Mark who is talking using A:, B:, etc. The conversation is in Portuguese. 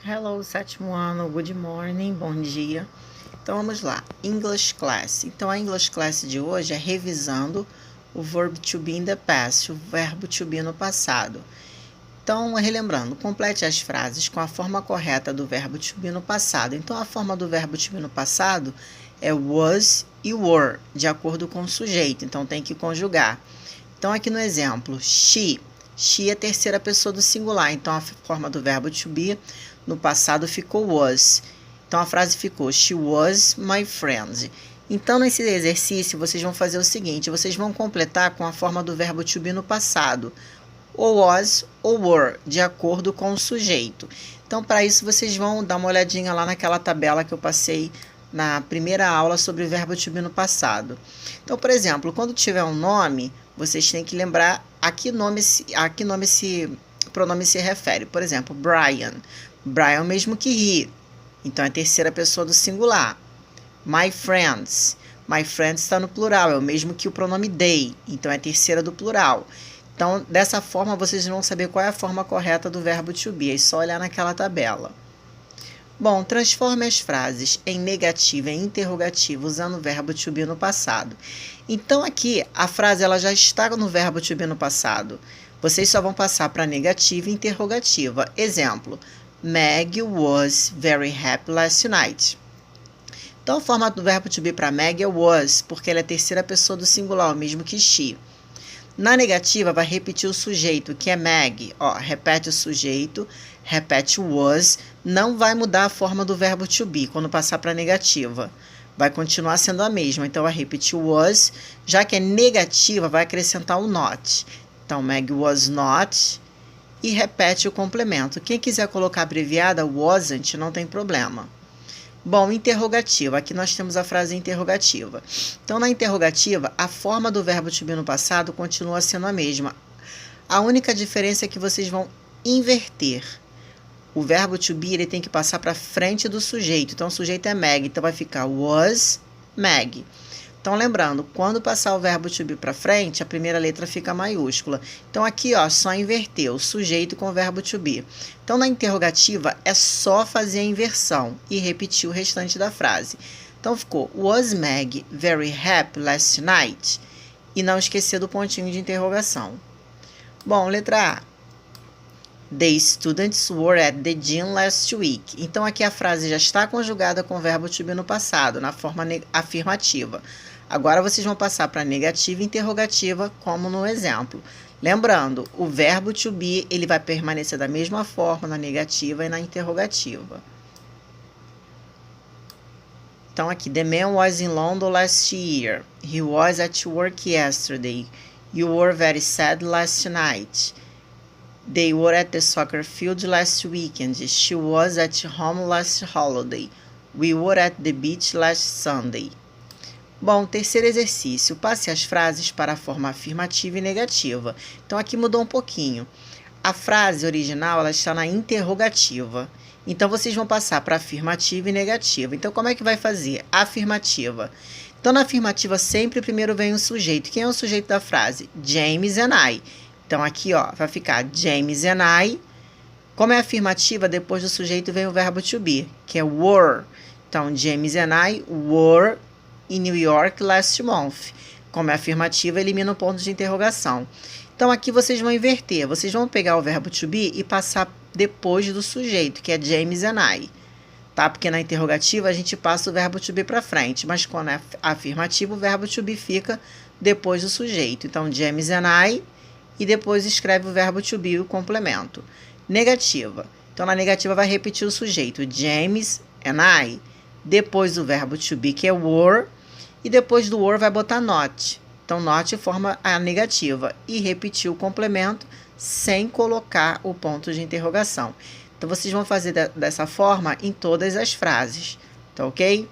A: Hello, sétimo ano, good morning, bom dia. Então vamos lá, English Class. Então a English Class de hoje é revisando o verb to be in the past, o verbo to be no passado. Então, relembrando, complete as frases com a forma correta do verbo to be no passado. Então a forma do verbo to be no passado é was e were, de acordo com o sujeito. Então tem que conjugar. Então aqui no exemplo, she é a terceira pessoa do singular. Então a forma do verbo to be no passado ficou was. Então a frase ficou she was my friend. Então nesse exercício vocês vão fazer o seguinte, vocês vão completar com a forma do verbo to be no passado, ou was ou were, de acordo com o sujeito. Então para isso vocês vão dar uma olhadinha lá naquela tabela que eu passei na primeira aula sobre o verbo to be no passado. Então, por exemplo, quando tiver um nome, vocês têm que lembrar a que esse pronome se refere. Por exemplo, Brian. Brian é o mesmo que he. Então, é a terceira pessoa do singular. My friends. My friends está no plural, é o mesmo que o pronome they. Então, é a terceira do plural. Então, dessa forma, vocês vão saber qual é a forma correta do verbo to be. É só olhar naquela tabela. Bom, transforme as frases em negativa e interrogativa usando o verbo to be no passado. Então, aqui, a frase ela já está no verbo to be no passado. Vocês só vão passar para negativa e interrogativa. Exemplo, Meg was very happy last night. Então, a forma do verbo to be para Meg é was, porque ela é a terceira pessoa do singular, o mesmo que she. Na negativa, vai repetir o sujeito, que é Meg. Ó, repete o sujeito, repete o was, não vai mudar a forma do verbo to be quando passar para negativa. Vai continuar sendo a mesma. Então, vai repetir o was, já que é negativa, vai acrescentar o not. Então, Meg was not e repete o complemento. Quem quiser colocar abreviada wasn't, não tem problema. Bom, interrogativa. Aqui nós temos a frase interrogativa. Então, na interrogativa, a forma do verbo to be no passado continua sendo a mesma. A única diferença é que vocês vão inverter. O verbo to be ele tem que passar para frente do sujeito. Então, o sujeito é Meg. Então, vai ficar was Meg. Então, lembrando, quando passar o verbo to be para frente, a primeira letra fica maiúscula. Então, aqui, ó, só inverter o sujeito com o verbo to be. Então, na interrogativa, é só fazer a inversão e repetir o restante da frase. Então, ficou, was Meg very happy last night? E não esquecer do pontinho de interrogação. Bom, letra A. The students were at the gym last week. Então, aqui a frase já está conjugada com o verbo to be no passado, na forma afirmativa. Agora, vocês vão passar para negativa e interrogativa, como no exemplo. Lembrando, o verbo to be ele vai permanecer da mesma forma na negativa e na interrogativa. Então, aqui, the man was in London last year. He was at work yesterday. You were very sad last night. They were at the soccer field last weekend. She was at home last holiday. We were at the beach last Sunday. Bom, terceiro exercício. Passe as frases para a forma afirmativa e negativa. Então, aqui mudou um pouquinho. A frase original ela está na interrogativa. Então, vocês vão passar para afirmativa e negativa. Então, como é que vai fazer? Afirmativa. Então, na afirmativa, sempre primeiro vem o sujeito. Quem é o sujeito da frase? James and I. Então, aqui, ó, vai ficar James and I. Como é afirmativa, depois do sujeito vem o verbo to be, que é were. Então, James and I were in New York last month. Como é afirmativa, elimina o ponto de interrogação. Então, aqui vocês vão inverter. Vocês vão pegar o verbo to be e passar depois do sujeito, que é James and I. Tá? Porque na interrogativa a gente passa o verbo to be para frente, mas quando é afirmativa, o verbo to be fica depois do sujeito. Então, James and I, e depois escreve o verbo to be, o complemento. Negativa. Então, na negativa vai repetir o sujeito, James and I. Depois do verbo to be, que é were, e depois do were vai botar not. Então, not forma a negativa. E repetir o complemento sem colocar o ponto de interrogação. Então, vocês vão fazer dessa forma em todas as frases. Tá ok?